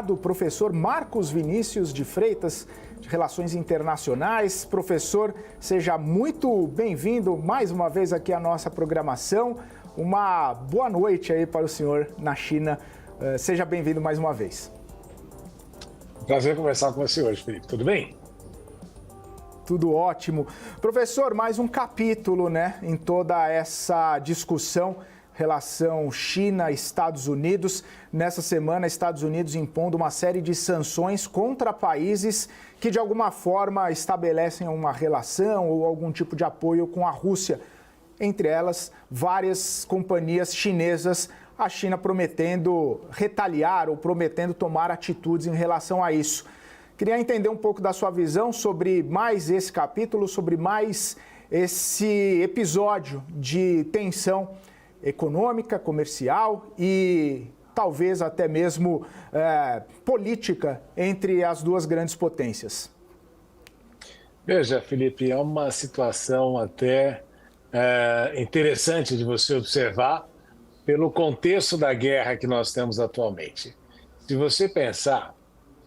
convidado, o professor Marcos Vinícius de Freitas, de Relações Internacionais. Professor, seja muito bem-vindo mais uma vez aqui à nossa programação. Uma boa noite aí para o senhor na China. Seja bem-vindo mais uma vez. Prazer conversar com você hoje, Felipe. Tudo bem? Tudo ótimo. Professor, mais um capítulo, né, em toda essa discussão, relação China-Estados Unidos. Nessa semana, Estados Unidos impondo uma série de sanções contra países que, de alguma forma, estabelecem uma relação ou algum tipo de apoio com a Rússia. Entre elas, várias companhias chinesas, a China prometendo retaliar ou prometendo tomar atitudes em relação a isso. Queria entender um pouco da sua visão sobre mais esse capítulo, sobre mais esse episódio de tensão econômica, comercial e talvez até mesmo política entre as duas grandes potências. Veja, Felipe, é uma situação até interessante de você observar pelo contexto da guerra que nós temos atualmente. Se você pensar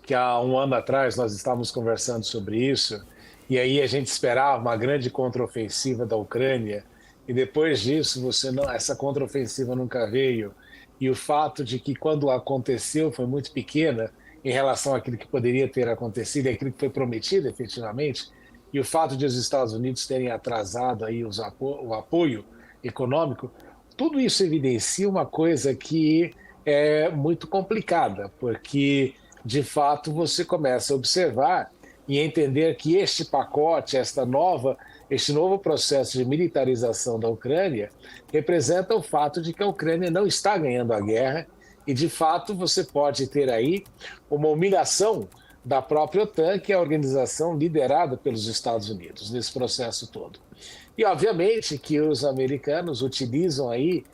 que há um ano atrás nós estávamos conversando sobre isso, e aí a gente esperava uma grande contraofensiva da Ucrânia, e depois disso essa contraofensiva nunca veio, e o fato de que quando aconteceu foi muito pequena em relação àquilo que poderia ter acontecido e aquilo que foi prometido efetivamente, e o fato de os Estados Unidos terem atrasado aí o apoio econômico, tudo isso evidencia uma coisa que é muito complicada, porque de fato você começa a observar e entender que este pacote, este novo processo de militarização da Ucrânia representa o fato de que a Ucrânia não está ganhando a guerra e, de fato, você pode ter aí uma humilhação da própria OTAN, que é a organização liderada pelos Estados Unidos nesse processo todo. E, obviamente, que os americanos utilizam aí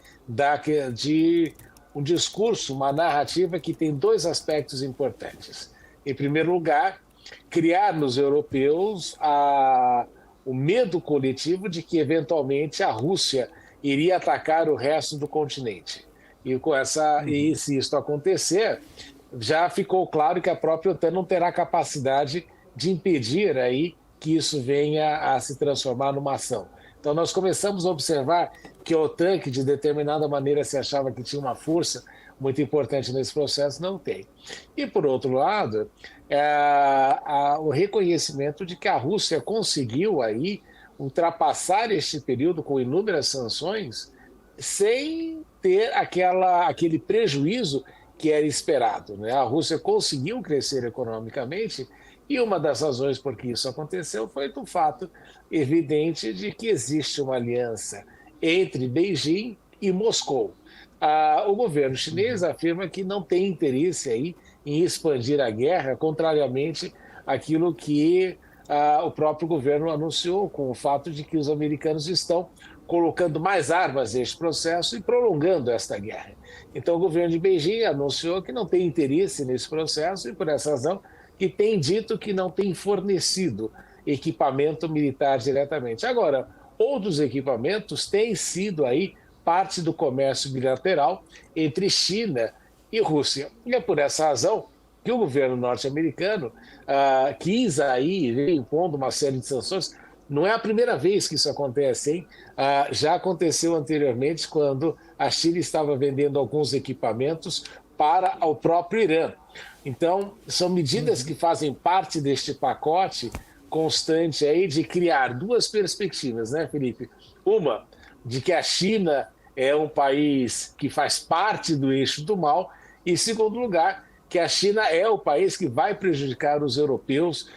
de um discurso, uma narrativa que tem dois aspectos importantes. Em primeiro lugar, criar nos europeus o medo coletivo de que, eventualmente, a Rússia iria atacar o resto do continente. E se isso acontecer, já ficou claro que a própria OTAN não terá capacidade de impedir aí que isso venha a se transformar numa ação. Então, nós começamos a observar que a OTAN, que de determinada maneira se achava que tinha uma força muito importante nesse processo, não tem. E, por outro lado, o reconhecimento de que a Rússia conseguiu aí ultrapassar este período com inúmeras sanções sem ter aquele prejuízo que era esperado, né? A Rússia conseguiu crescer economicamente e uma das razões por que isso aconteceu foi do fato evidente de que existe uma aliança entre Beijing e Moscou. O governo chinês afirma que não tem interesse aí em expandir a guerra, contrariamente àquilo que o próprio governo anunciou, com o fato de que os americanos estão colocando mais armas neste processo e prolongando esta guerra. Então, o governo de Beijing anunciou que não tem interesse nesse processo e, por essa razão, que tem dito que não tem fornecido equipamento militar diretamente. Agora, outros equipamentos têm sido aí parte do comércio bilateral entre China e Rússia. E é por essa razão que o governo norte-americano quis aí ir impondo uma série de sanções. Não é a primeira vez que isso acontece, hein? Já aconteceu anteriormente quando a China estava vendendo alguns equipamentos para o próprio Irã. Então, são medidas que fazem parte deste pacote constante aí de criar duas perspectivas, né, Felipe? Uma, de que a China é um país que faz parte do eixo do mal, e, em segundo lugar, que a China é o país que vai prejudicar os europeus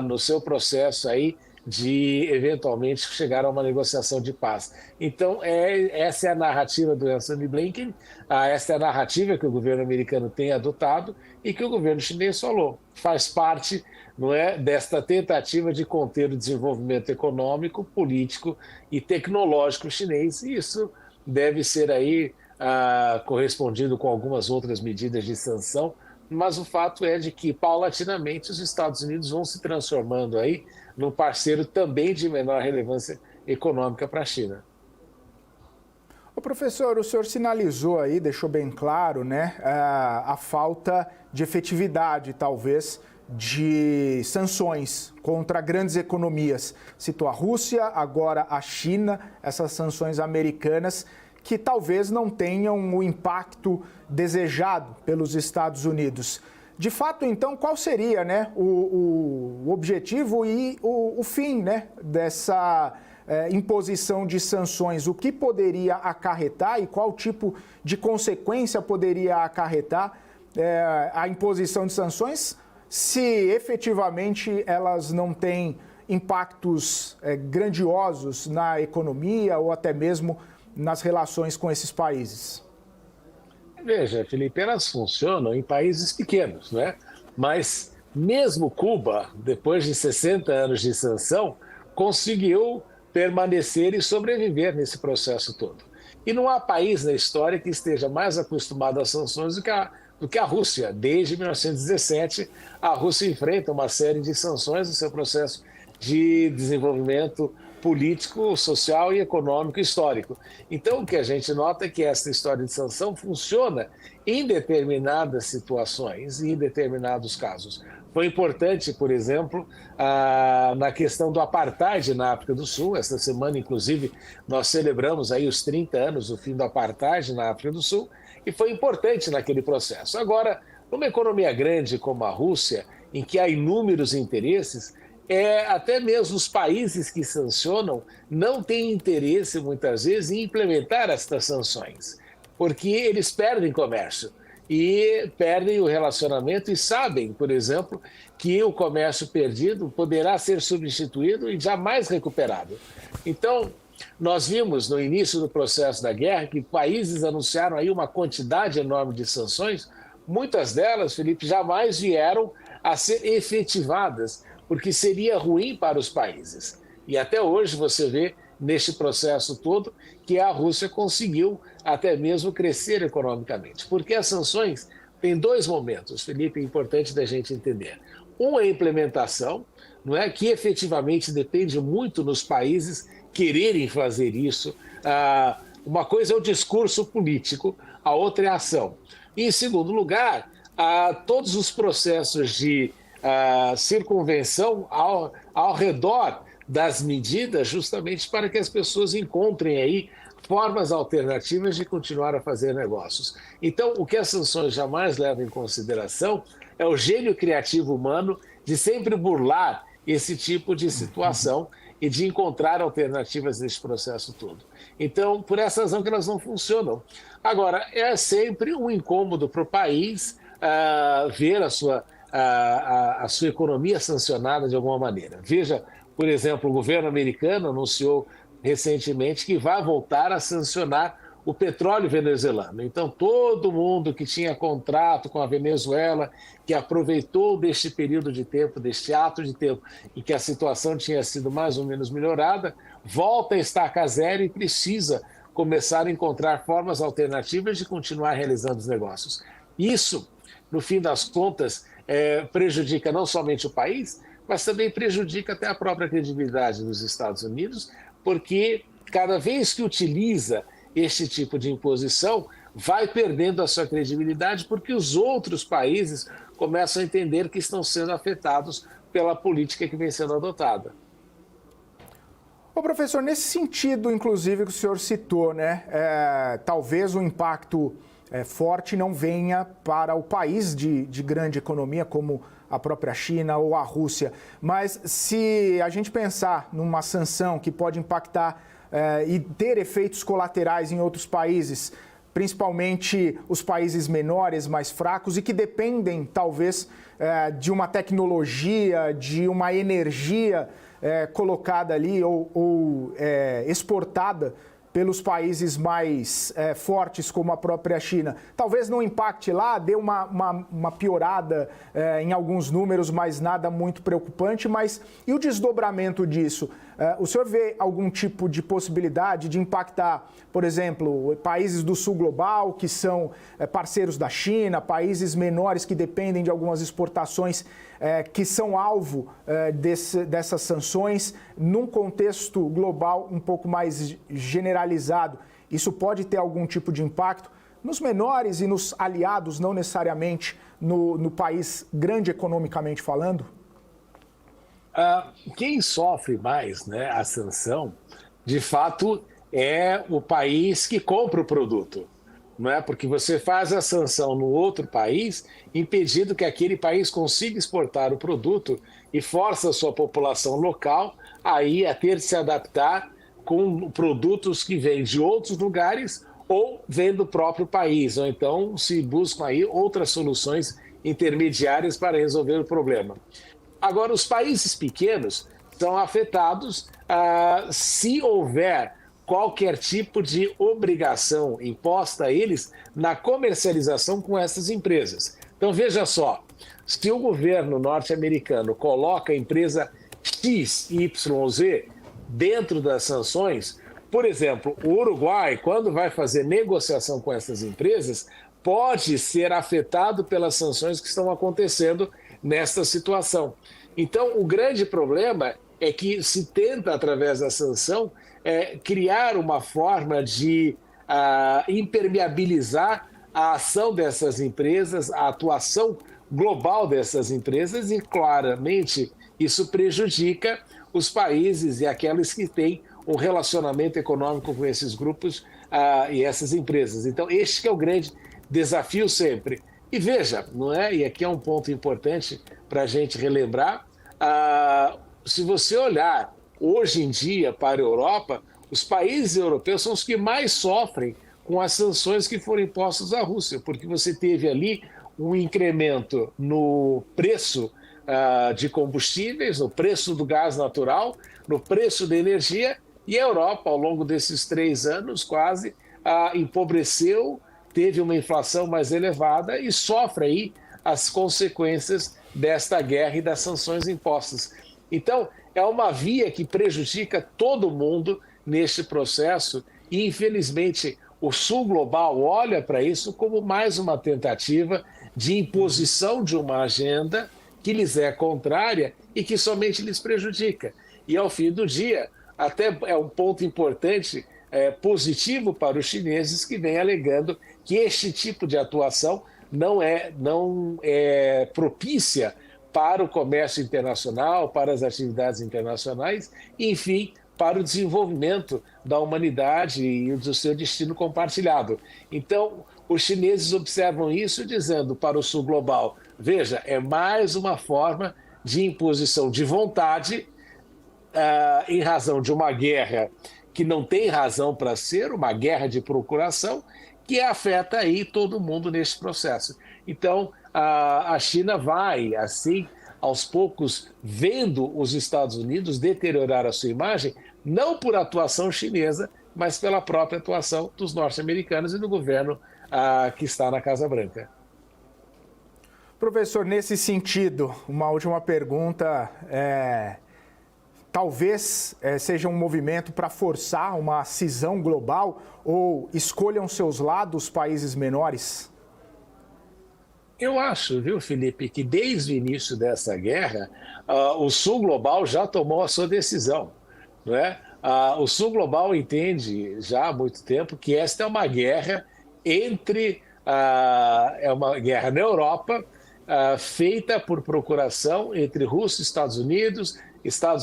no seu processo aí de, eventualmente, chegar a uma negociação de paz. Então, essa é a narrativa do Antony Blinken, essa é a narrativa que o governo americano tem adotado e que o governo chinês falou. Faz parte, não é, desta tentativa de conter o desenvolvimento econômico, político e tecnológico chinês, e isso deve ser aí correspondido com algumas outras medidas de sanção, mas o fato é de que, paulatinamente, os Estados Unidos vão se transformando aí num parceiro também de menor relevância econômica para a China. Professor, o senhor sinalizou aí, deixou bem claro, né, a falta de efetividade, talvez, de sanções contra grandes economias. Citou a Rússia, agora a China, essas sanções americanas, que talvez não tenham o impacto desejado pelos Estados Unidos. De fato, então, qual seria, né, o objetivo e o fim, né, dessa imposição de sanções? O que poderia acarretar e qual tipo de consequência poderia acarretar a imposição de sanções, se efetivamente elas não têm impactos grandiosos na economia ou até mesmo nas relações com esses países? Veja, Felipe, elas funcionam em países pequenos, né? Mas mesmo Cuba, depois de 60 anos de sanção, conseguiu permanecer e sobreviver nesse processo todo. E não há país na história que esteja mais acostumado às sanções do que a Rússia. Desde 1917, a Rússia enfrenta uma série de sanções no seu processo de desenvolvimento político, social e econômico histórico. Então, o que a gente nota é que essa história de sanção funciona em determinadas situações e em determinados casos. Foi importante, por exemplo, na questão do apartheid na África do Sul. Esta semana, inclusive, nós celebramos aí os 30 anos do fim do apartheid na África do Sul, e foi importante naquele processo. Agora, numa economia grande como a Rússia, em que há inúmeros interesses, até mesmo os países que sancionam não têm interesse, muitas vezes, em implementar estas sanções, porque eles perdem comércio e perdem o relacionamento e sabem, por exemplo, que o comércio perdido poderá ser substituído e jamais recuperado. Então, nós vimos no início do processo da guerra que países anunciaram aí uma quantidade enorme de sanções, muitas delas, Felipe, jamais vieram a ser efetivadas, porque seria ruim para os países. E até hoje você vê, neste processo todo, que a Rússia conseguiu até mesmo crescer economicamente. Porque as sanções têm dois momentos, Felipe, é importante da gente entender. Um é a implementação, não é, que efetivamente depende muito nos países quererem fazer isso. Uma coisa é o discurso político, a outra é a ação. E, em segundo lugar, todos os processos de circunvenção ao redor das medidas, justamente para que as pessoas encontrem aí formas alternativas de continuar a fazer negócios. Então, o que as sanções jamais levam em consideração é o gênio criativo humano de sempre burlar esse tipo de situação e de encontrar alternativas nesse processo todo. Então, por essa razão que elas não funcionam. Agora, é sempre um incômodo para o país ver a sua economia sancionada de alguma maneira. Veja, por exemplo, o governo americano anunciou recentemente que vai voltar a sancionar o petróleo venezuelano. Então, todo mundo que tinha contrato com a Venezuela, que aproveitou deste período de tempo, deste ato de tempo, em que a situação tinha sido mais ou menos melhorada, volta a estaca zero e precisa começar a encontrar formas alternativas de continuar realizando os negócios. Isso, no fim das contas, prejudica não somente o país, mas também prejudica até a própria credibilidade dos Estados Unidos, porque cada vez que utiliza este tipo de imposição, vai perdendo a sua credibilidade, porque os outros países começam a entender que estão sendo afetados pela política que vem sendo adotada. Ô, professor, nesse sentido, inclusive, que o senhor citou, né, talvez o impacto forte não venha para o país de grande economia, como a própria China ou a Rússia, mas se a gente pensar numa sanção que pode impactar e ter efeitos colaterais em outros países, principalmente os países menores, mais fracos e que dependem, talvez, de uma tecnologia, de uma energia colocada ali ou exportada pelos países mais fortes, como a própria China. Talvez não impacte lá, dê uma piorada em alguns números, mas nada muito preocupante. Mas e o desdobramento disso? O senhor vê algum tipo de possibilidade de impactar, por exemplo, países do sul global, que são parceiros da China, países menores que dependem de algumas exportações que são alvo dessas sanções, num contexto global um pouco mais generalizado? Isso pode ter algum tipo de impacto nos menores e nos aliados, não necessariamente no país grande economicamente falando? Quem sofre mais, né, a sanção, de fato, é o país que compra o produto. Não é? Porque você faz a sanção no outro país, impedindo que aquele país consiga exportar o produto e força a sua população local aí a ter de se adaptar com produtos que vêm de outros lugares ou vêm do próprio país, ou então se buscam aí outras soluções intermediárias para resolver o problema. Agora, os países pequenos são afetados se houver qualquer tipo de obrigação imposta a eles na comercialização com essas empresas. Então, veja só, se o governo norte-americano coloca a empresa X, Y, Z dentro das sanções, por exemplo, o Uruguai, quando vai fazer negociação com essas empresas, pode ser afetado pelas sanções que estão acontecendo nesta situação. Então, o grande problema é que se tenta, através da sanção, criar uma forma de impermeabilizar a ação dessas empresas, a atuação global dessas empresas, e claramente isso prejudica os países e aqueles que têm um relacionamento econômico com esses grupos e essas empresas. Então, este que é o grande desafio sempre. E veja, não é? E aqui é um ponto importante para a gente relembrar, se você olhar hoje em dia para a Europa, os países europeus são os que mais sofrem com as sanções que foram impostas à Rússia, porque você teve ali um incremento no preço de combustíveis, no preço do gás natural, no preço da energia, e a Europa, ao longo desses 3 anos, quase empobreceu, teve uma inflação mais elevada e sofre aí as consequências desta guerra e das sanções impostas. Então, é uma via que prejudica todo mundo neste processo e, infelizmente, o Sul Global olha para isso como mais uma tentativa de imposição de uma agenda que lhes é contrária e que somente lhes prejudica. E, ao fim do dia, até é um ponto importante, positivo para os chineses, que vem alegando que este tipo de atuação não é propícia para o comércio internacional, para as atividades internacionais, enfim, para o desenvolvimento da humanidade e do seu destino compartilhado. Então, os chineses observam isso dizendo para o Sul Global, veja, é mais uma forma de imposição de vontade em razão de uma guerra que não tem razão para ser, uma guerra de procuração, que afeta aí todo mundo nesse processo. Então, a China vai, assim, aos poucos, vendo os Estados Unidos deteriorar a sua imagem, não por atuação chinesa, mas pela própria atuação dos norte-americanos e do governo que está na Casa Branca. Professor, nesse sentido, uma última pergunta. Talvez seja um movimento para forçar uma cisão global ou escolham seus lados países menores? Eu acho, viu, Felipe, que desde o início dessa guerra, o Sul Global já tomou a sua decisão, não é? O Sul Global entende já há muito tempo que esta é uma guerra é uma guerra na Europa, feita por procuração entre Rússia e Estados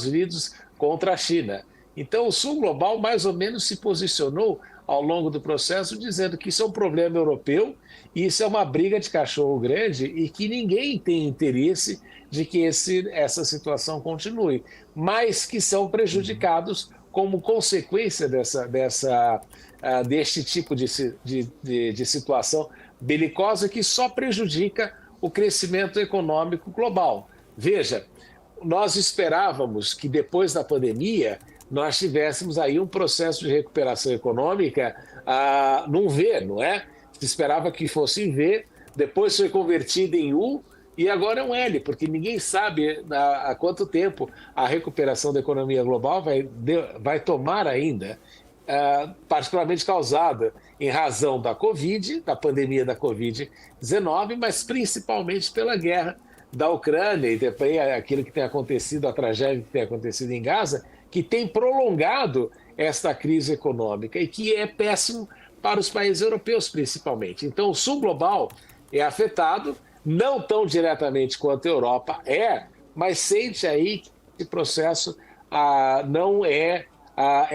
Unidos contra a China. Então, o Sul Global mais ou menos se posicionou ao longo do processo dizendo que isso é um problema europeu e isso é uma briga de cachorro grande e que ninguém tem interesse de que essa situação continue, mas que são prejudicados como consequência deste tipo de situação belicosa que só prejudica o crescimento econômico global. Veja, nós esperávamos que depois da pandemia nós tivéssemos aí um processo de recuperação econômica num V, não é? Se esperava que fosse em V, depois foi convertido em U e agora é um L, porque ninguém sabe há quanto tempo a recuperação da economia global vai tomar ainda, particularmente causada em razão da Covid, da pandemia da Covid-19, mas principalmente pela guerra da Ucrânia e também aquilo que tem acontecido, a tragédia que tem acontecido em Gaza, que tem prolongado esta crise econômica e que é péssimo para os países europeus, principalmente. Então, o sul global é afetado, não tão diretamente quanto a Europa mas sente aí que esse processo não é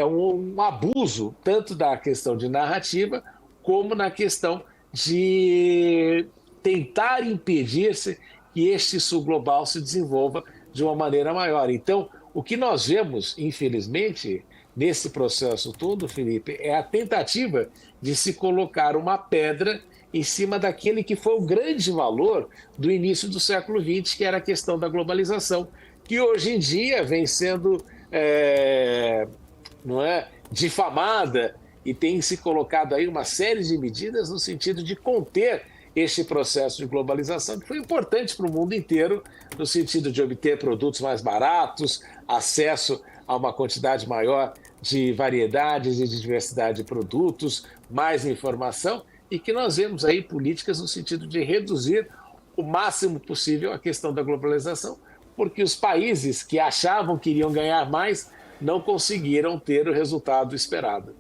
um abuso, tanto da questão de narrativa, como na questão de tentar impedir-se que este sul global se desenvolva de uma maneira maior. Então, o que nós vemos, infelizmente, nesse processo todo, Felipe, é a tentativa de se colocar uma pedra em cima daquele que foi o grande valor do início do século XX, que era a questão da globalização, que hoje em dia vem sendo difamada e tem se colocado aí uma série de medidas no sentido de conter este processo de globalização, que foi importante para o mundo inteiro, no sentido de obter produtos mais baratos, acesso a uma quantidade maior de variedades e de diversidade de produtos, mais informação, e que nós vemos aí políticas no sentido de reduzir o máximo possível a questão da globalização, porque os países que achavam que iriam ganhar mais não conseguiram ter o resultado esperado.